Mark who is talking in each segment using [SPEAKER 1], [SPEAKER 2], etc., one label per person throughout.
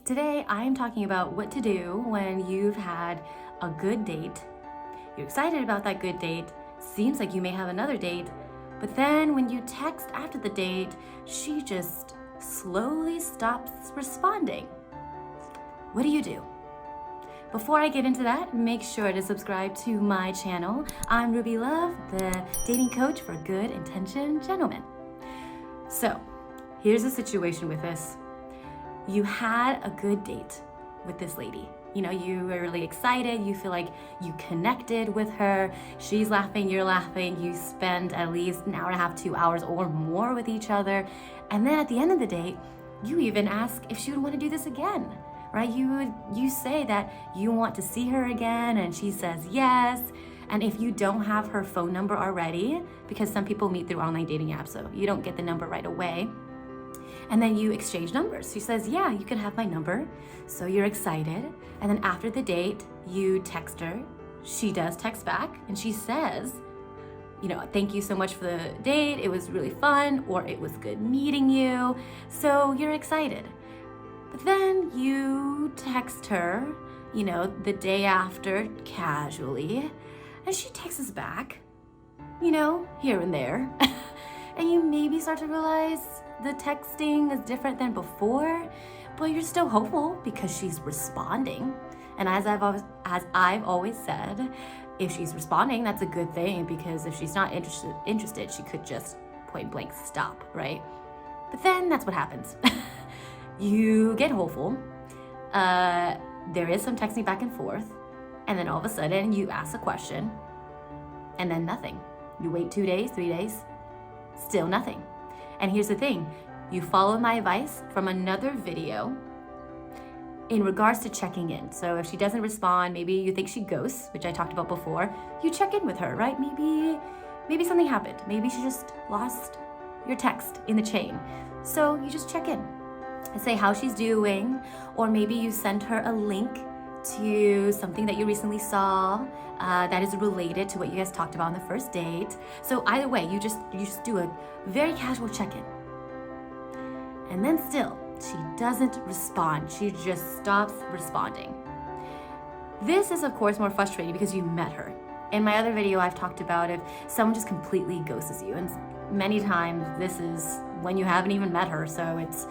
[SPEAKER 1] Today I am talking about what to do when you've had a good date, you're excited about that good date, seems like you may have another date, but then when you text after the date, she just slowly stops responding. What do you do? Before I get into that, make sure to subscribe to my channel. I'm Ruby Love, the dating coach for good intentioned gentlemen. So, here's the situation with this. You had a good date with this lady. You know, you were really excited. You feel like you connected with her. She's laughing, you're laughing. You spend at least an hour and a half, 2 hours or more with each other. And then at the end of the date, you even ask if she would want to do this again, right? You say that you want to see her again, and she says yes. And if you don't have her phone number already, because some people meet through online dating apps, so you don't get the number right away, and then you exchange numbers. She says, yeah, you can have my number. So you're excited. And then after the date, you text her. She does text back and she says, you know, thank you so much for the date. It was really fun, or it was good meeting you. So you're excited. But then you text her, you know, the day after casually, and she texts back, you know, here and there. And you maybe start to realize the texting is different than before, but you're still hopeful because she's responding. And as I've always said, if she's responding, that's a good thing, because if she's not interested, she could just point blank stop, right? But then that's what happens. You get hopeful. There is some texting back and forth, and then all of a sudden you ask a question, and then nothing. You wait 2 days, 3 days, still nothing. And here's the thing, you follow my advice from another video in regards to checking in. So if she doesn't respond, maybe you think she ghosts, which I talked about before, you check in with her, right? Maybe something happened. Maybe she just lost your text in the chain. So you just check in and say how she's doing, or maybe you send her a link to something that you recently saw that is related to what you guys talked about on the first date. So either way, you just do a very casual check-in. And then still, she doesn't respond. She just stops responding. This is of course more frustrating because you met her. In my other video, I've talked about if someone just completely ghosts you, and many times this is when you haven't even met her, so it's,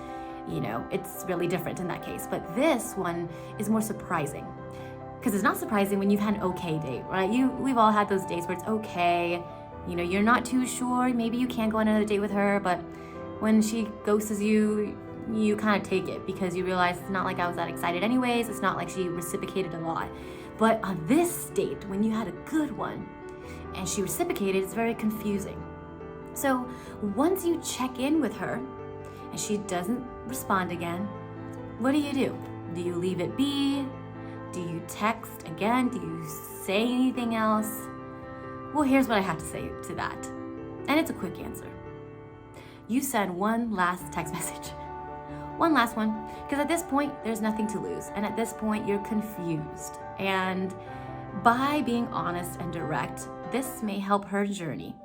[SPEAKER 1] you know, it's really different in that case. But this one is more surprising, because it's not surprising when you've had an okay date, right? We've all had those dates where it's okay, you know, you're not too sure, maybe you can go on another date with her, but when she ghosts you, you kind of take it because you realize it's not like I was that excited anyways, it's not like she reciprocated a lot. But on this date, when you had a good one and she reciprocated, it's very confusing. So once you check in with her and she doesn't respond again, what do? Do you leave it be? Do you text again? Do you say anything else? Well, here's what I have to say to that. And it's a quick answer. You send one last text message. One last one. Because at this point, there's nothing to lose. And at this point, you're confused. And by being honest and direct, this may help her journey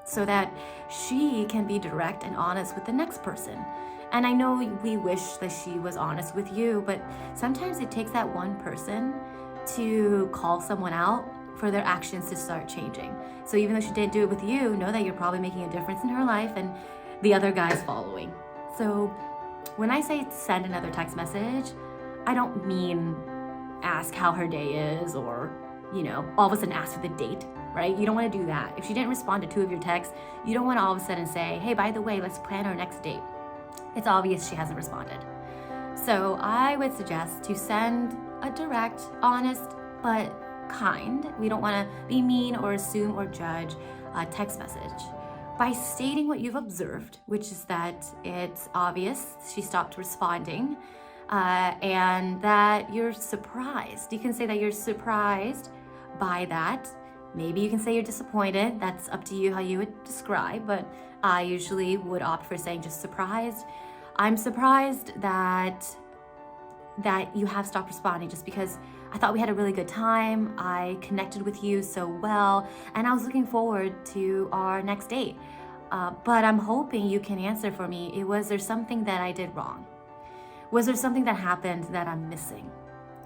[SPEAKER 1] so that she can be direct and honest with the next person. And I know we wish that she was honest with you, but sometimes it takes that one person to call someone out for their actions to start changing. So even though she didn't do it with you, know that you're probably making a difference in her life and the other guy's following. So when I say send another text message, I don't mean ask how her day is, or, you know, all of a sudden ask for the date, right? You don't want to do that. If she didn't respond to 2 of your texts, you don't want to all of a sudden say, hey, by the way, let's plan our next date. It's obvious she hasn't responded. So I would suggest to send a direct, honest, but kind, we don't want to be mean or assume or judge, a text message by stating what you've observed, which is that it's obvious she stopped responding, and that you're surprised. You can say that you're surprised by that. Maybe you can say you're disappointed. That's up to you how you would describe, but I usually would opt for saying just surprised. I'm surprised that you have stopped responding, just because I thought we had a really good time. I connected with you so well, and I was looking forward to our next date. But I'm hoping you can answer for me. Was there something that I did wrong? Was there something that happened that I'm missing,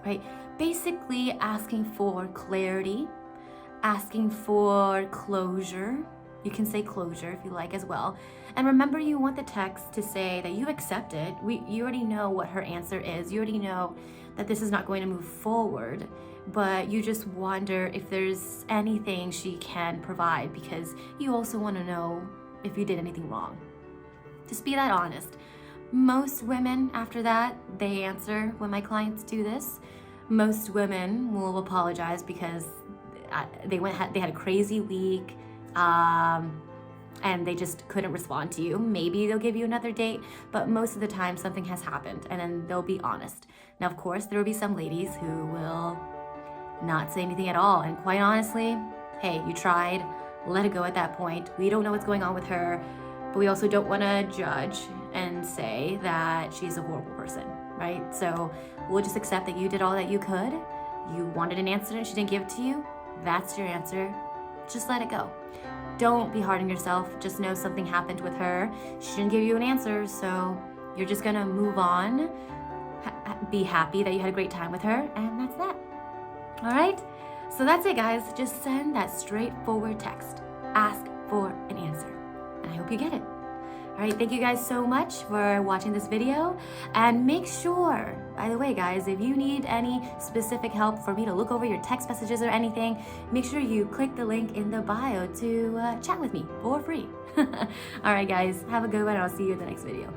[SPEAKER 1] right? Basically asking for clarity, asking for closure. You can say closure if you like as well. And remember, you want the text to say that you accept it. You already know what her answer is. You already know that this is not going to move forward, but you just wonder if there's anything she can provide, because you also want to know if you did anything wrong. Just be that honest. Most women, after that, they answer when my clients do this. Most women will apologize because they had a crazy week, and they just couldn't respond to you. Maybe they'll give you another date, but most of the time something has happened, and then they'll be honest. Now, of course, there will be some ladies who will not say anything at all, and quite honestly, hey, you tried, let it go at that point. We don't know what's going on with her, but we also don't want to judge and say that she's a horrible person, right? So we'll just accept that you did all that you could. You wanted an answer and she didn't give it to you. That's your answer. Just let it go. Don't be hard on yourself. Just know something happened with her. She didn't give you an answer, so you're just gonna move on. Be happy that you had a great time with her, and that's that. All right? So that's it, guys. Just send that straightforward text. Ask for an answer, and I hope you get it. All right, thank you guys so much for watching this video, and make sure, by the way, guys, if you need any specific help for me to look over your text messages or anything, make sure you click the link in the bio to chat with me for free. All right, guys, have a good one. I'll see you in the next video.